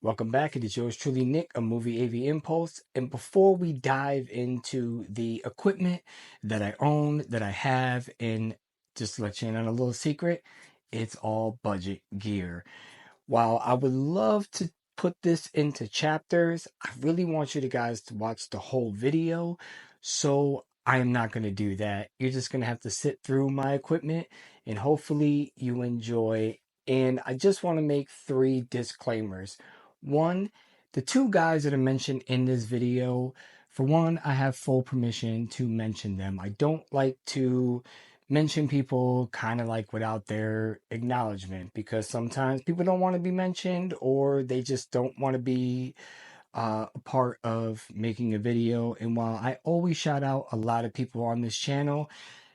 Welcome back. It is yours truly, Nick, a Movie AV Impulse. And before we dive into the equipment that I own, that I have, and just to let you in on a little secret, it's all budget gear. While I would love to put this into chapters, I really want you guys to watch the whole video. So I am not going to do that. You're just going to have to sit through my equipment and hopefully you enjoy. And I just want to make three disclaimers. One, the two guys that are mentioned in this video, for one, I have full permission to mention them. I don't like to mention people kind of like without their acknowledgement because sometimes people don't want to be mentioned or they just don't want to be a part of making a video. And while I always shout out a lot of people on this channel,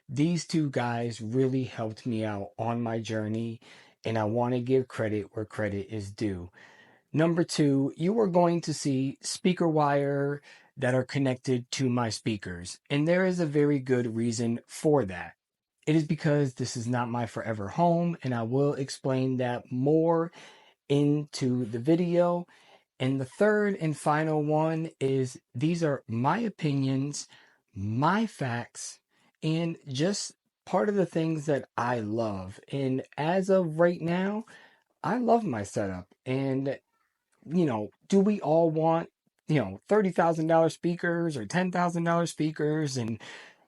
these two guys really helped me out on my journey, and I want to give credit where credit is due. Number two, you are going to see speaker wire that are connected to my speakers, and there is a very good reason for that. It is because this is not my forever home, and I will explain that more into the video. And the third and final one is these are my opinions, my facts, and just part of the things that I love. And as of right now, I love my setup. And, do we all want, $30,000 speakers or $10,000 speakers and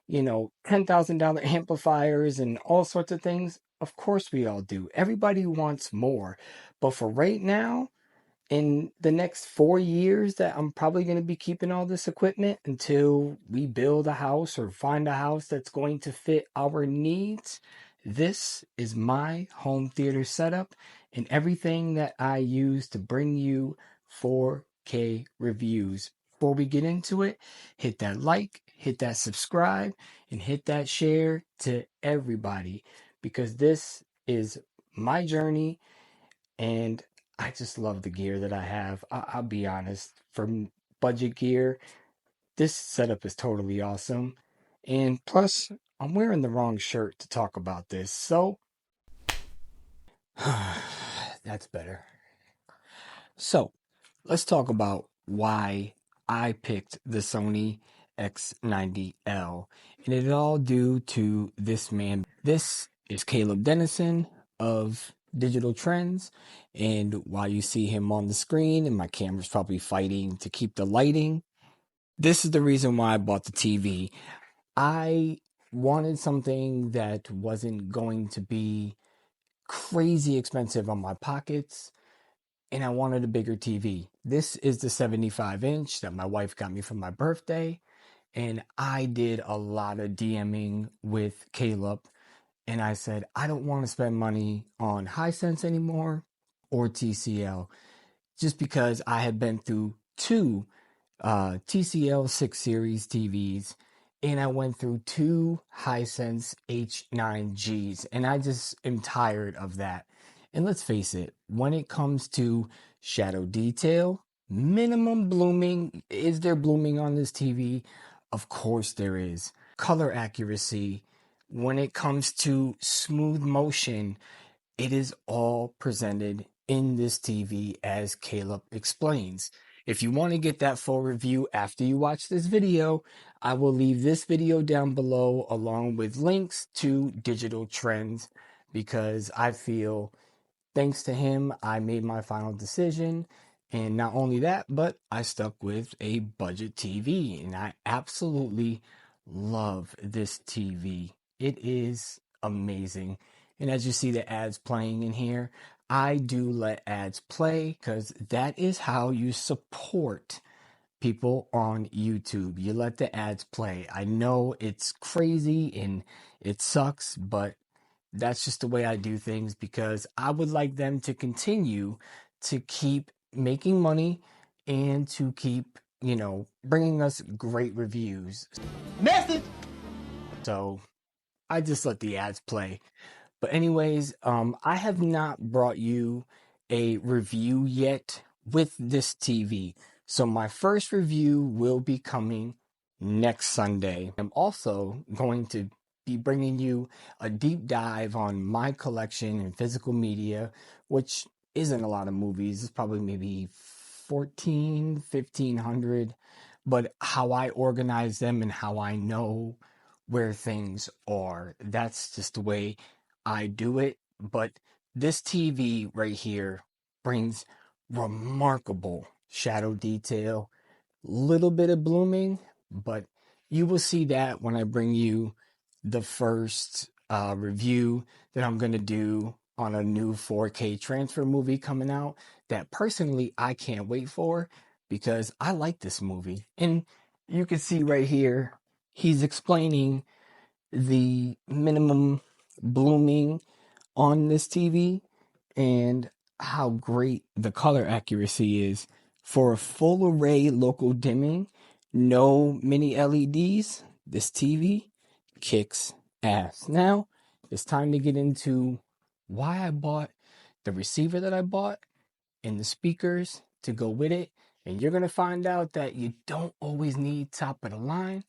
$10,000 amplifiers and all sorts of things? Of course we all do. Everybody wants more. But for right now, in the next 4 years that I'm probably going to be keeping all this equipment until we build a house or find a house that's going to fit our needs, this is my home theater setup and everything that I use to bring you 4K reviews. Before we get into it, hit that like, hit that subscribe, and hit that share to everybody because this is my journey and I just love the gear that I have. I'll be honest, for budget gear, this setup is totally awesome. And plus, I'm wearing the wrong shirt to talk about this, so that's better. So, let's talk about why I picked the Sony X90L. And it all due to this man. This is Caleb Dennison of Digital Trends. And while you see him on the screen, and my camera's probably fighting to keep the lighting, this is the reason why I bought the TV. I wanted something that wasn't going to be crazy expensive on my pockets, and I wanted a bigger TV. This is the 75-inch that my wife got me for my birthday, and I did a lot of DMing with Caleb, and I said, I don't want to spend money on Hisense anymore or TCL, just because I had been through two TCL 6 Series TVs, and I went through two Hisense H9Gs, and I just am tired of that. And let's face it, when it comes to shadow detail, minimum blooming, is there blooming on this TV? Of course there is. Color accuracy, when it comes to smooth motion, it is all presented in this TV as Caleb explains. If you want to get that full review after you watch this video, I will leave this video down below along with links to Digital Trends because I feel thanks to him, I made my final decision. And not only that, but I stuck with a budget TV and I absolutely love this TV. It is amazing. And as you see the ads playing in here, I do let ads play because that is how you support people on YouTube. You let the ads play. I know it's crazy and it sucks, but that's just the way I do things because I would like them to continue to keep making money and to keep, bringing us great reviews. Message. So I just let the ads play. But anyways, I have not brought you a review yet with this TV. So my first review will be coming next Sunday. I'm also going to be bringing you a deep dive on my collection and physical media, which isn't a lot of movies. It's probably maybe 14, 1,500. But how I organize them and how I know where things are, that's just the way I do it. But this TV right here brings remarkable shadow detail, little bit of blooming, but you will see that when I bring you the first review that I'm going to do on a new 4K transfer movie coming out that personally I can't wait for because I like this movie. And you can see right here, he's explaining the minimum blooming on this TV and how great the color accuracy is for a full array local dimming, no mini LEDs. This TV kicks ass. Now it's time to get into why I bought the receiver that I bought and the speakers to go with it. And you're going to find out that you don't always need top of the line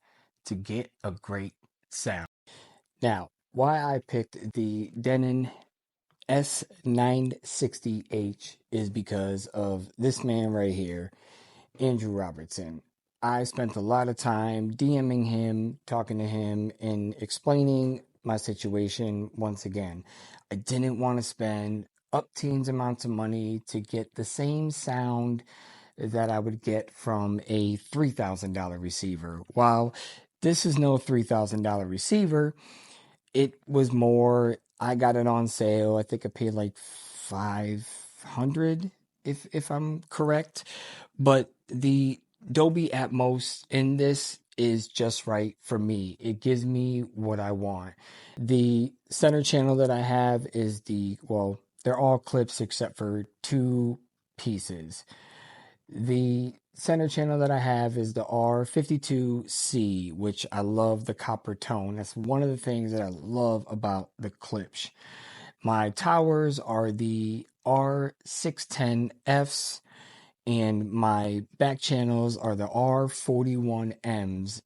to get a great sound. Now, why I picked the Denon S960H is because of this man right here, Andrew Robertson. I spent a lot of time DMing him, talking to him, and explaining my situation once again. I didn't want to spend up teens amounts of money to get the same sound that I would get from a $3,000 receiver. While this is no $3,000 receiver, it was more, I got it on sale. I think I paid like 500 if I'm correct. But the Dolby Atmos in this is just right for me. It gives me what I want. The center channel that I have is well, they're all clips except for two pieces. The center channel that I have is the R52C, which I love the copper tone. That's one of the things that I love about the Klipsch. My towers are the R610Fs, and my back channels are the R41Ms.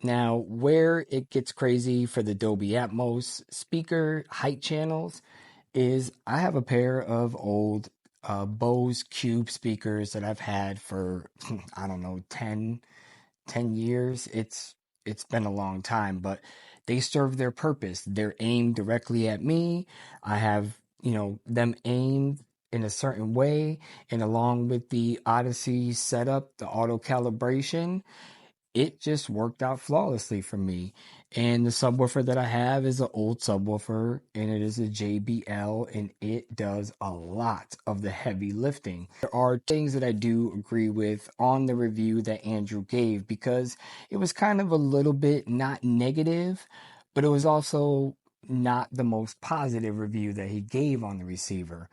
Now, where it gets crazy for the Dolby Atmos speaker height channels is I have a pair of old Bose Cube speakers that I've had for I don't know 10 years. It's been a long time, but they serve their purpose. They're aimed directly at me. I have, them aimed in a certain way, and along with the Odyssey setup, the auto calibration, it just worked out flawlessly for me. And the subwoofer that I have is an old subwoofer, and it is a JBL, and it does a lot of the heavy lifting. There are things that I do agree with on the review that Andrew gave because it was kind of a little bit not negative, but it was also not the most positive review that he gave on the receiver.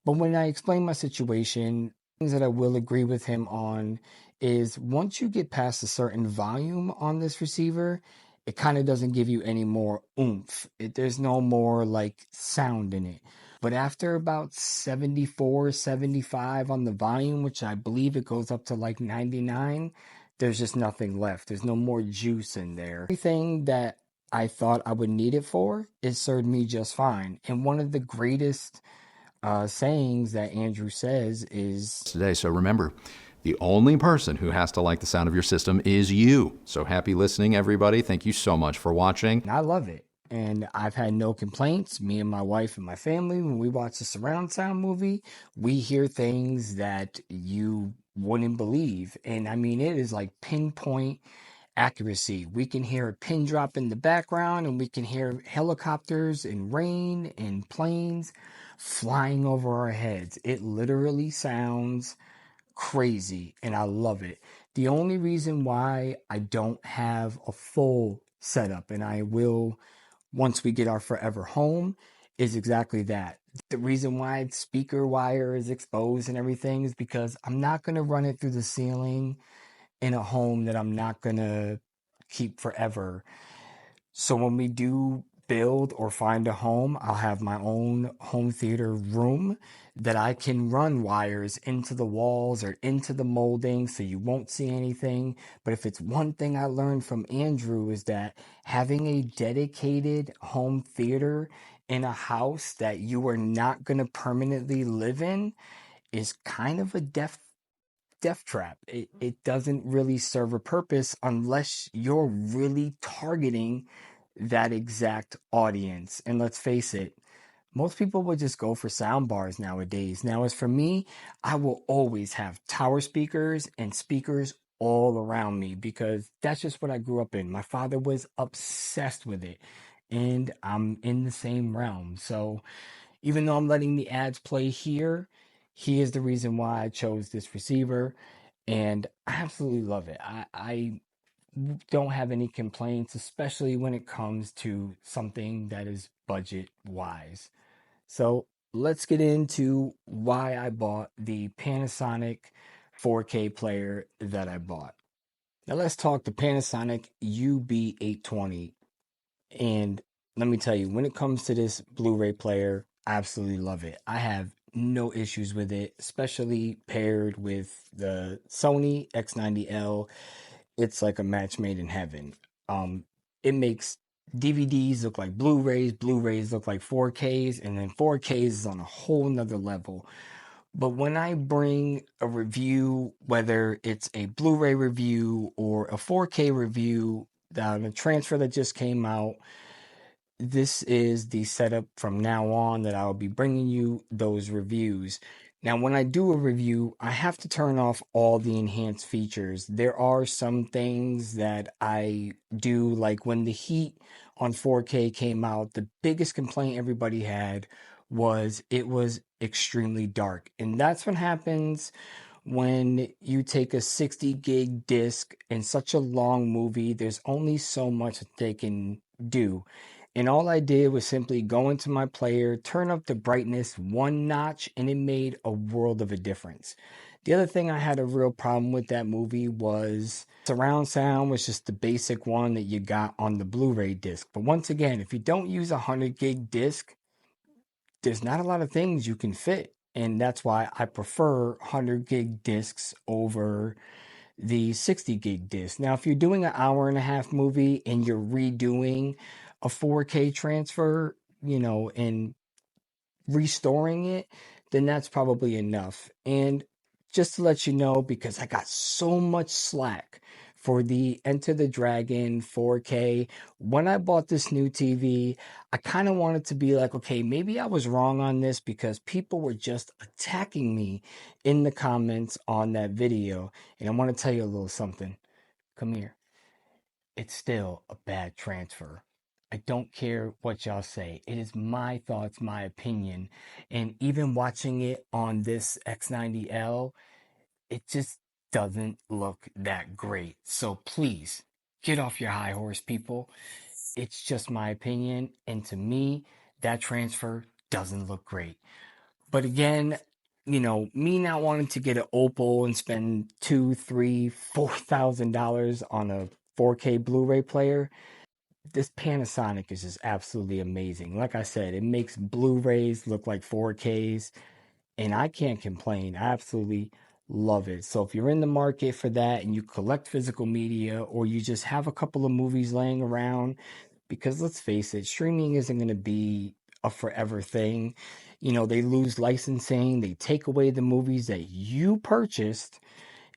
But when I explain my situation, things that I will agree with him on is once you get past a certain volume on this receiver, it kind of doesn't give you any more oomph. There's no more like sound in it. But after about 74, 75 on the volume, which I believe it goes up to like 99, there's just nothing left. There's no more juice in there. Everything that I thought I would need it for, it served me just fine. And one of the greatest sayings that Andrew says is today. So remember, the only person who has to like the sound of your system is you. So happy listening, everybody. Thank you so much for watching. and I love it. And I've had no complaints. Me and my wife and my family, when we watch the surround sound movie, we hear things that you wouldn't believe. And I mean, it is like pinpoint accuracy. We can hear a pin drop in the background, and we can hear helicopters and rain and planes flying over our heads. It literally sounds crazy, and I love it. The only reason why I don't have a full setup, and I will once we get our forever home, is exactly that. The reason why speaker wire is exposed and everything is because I'm not going to run it through the ceiling in a home that I'm not going to keep forever. So when we do build or find a home, I'll have my own home theater room that I can run wires into the walls or into the molding so you won't see anything. But if it's one thing I learned from Andrew is that having a dedicated home theater in a house that you are not going to permanently live in is kind of a death trap. It doesn't really serve a purpose unless you're really targeting that exact audience. And let's face it, most people would just go for sound bars nowadays. Now, as for me, I will always have tower speakers and speakers all around me because that's just what I grew up in. My father was obsessed with it, and I'm in the same realm. So, even though I'm letting the ads play here, he is the reason why I chose this receiver, and I absolutely love it. I don't have any complaints, especially when it comes to something that is budget wise. So let's get into why I bought the Panasonic 4K player that I bought. Now let's talk the Panasonic UB820. And let me tell you, when it comes to this Blu-ray player, I absolutely love it. I have no issues with it, especially paired with the Sony X90L. It's like a match made in heaven. It makes DVDs look like Blu-rays, Blu-rays look like 4Ks, and then 4Ks is on a whole nother level. But when I bring a review, whether it's a Blu-ray review or a 4K review, the transfer that just came out, this is the setup from now on that I'll be bringing you those reviews. Now, when I do a review, I have to turn off all the enhanced features. There are some things that I do, like when the Heat on 4K came out, the biggest complaint everybody had was it was extremely dark. And that's what happens when you take a 60 gig disc in such a long movie. There's only so much that they can do. And all I did was simply go into my player, turn up the brightness one notch, and it made a world of a difference. The other thing I had a real problem with that movie was surround sound was just the basic one that you got on the Blu-ray disc. But once again, if you don't use a 100 gig disc, there's not a lot of things you can fit. And that's why I prefer 100 gig discs over the 60 gig disc. Now, if you're doing an hour and a half movie and you're redoing a 4K transfer, and restoring it, then that's probably enough. And just to let you know, because I got so much slack for the Enter the Dragon 4K, when I bought this new TV, I kind of wanted to be like, okay, maybe I was wrong on this because people were just attacking me in the comments on that video. And I want to tell you a little something. Come here. It's still a bad transfer. I don't care what y'all say. It is my thoughts, my opinion. And even watching it on this X90L, it just doesn't look that great. So please get off your high horse, people. It's just my opinion. And to me, that transfer doesn't look great. But again, me not wanting to get an Opal and spend two, three, $4,000 on a 4K Blu-ray player, this Panasonic is just absolutely amazing. Like I said, it makes Blu-rays look like 4Ks, and I can't complain. I absolutely love it. So if you're in the market for that and you collect physical media or you just have a couple of movies laying around, because let's face it, streaming isn't going to be a forever thing. They lose licensing, they take away the movies that you purchased,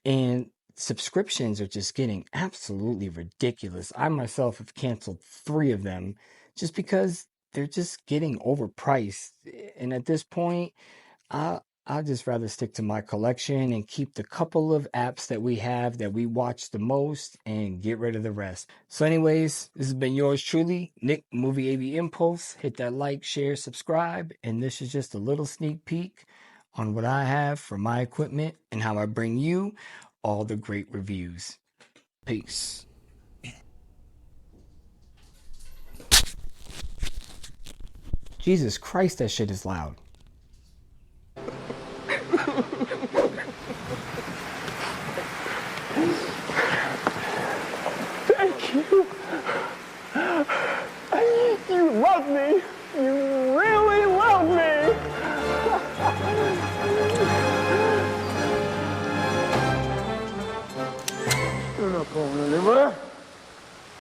and subscriptions are just getting absolutely ridiculous. I myself have canceled 3 of them just because they're just getting overpriced. And at this point, I I'd just rather stick to my collection and keep the couple of apps that we have that we watch the most and get rid of the rest. So anyways, this has been yours truly, Nick Movie AV Impulse. Hit that like, share, subscribe, and this is just a little sneak peek on what I have for my equipment and how I bring you all the great reviews. Peace. Jesus Christ, that shit is loud.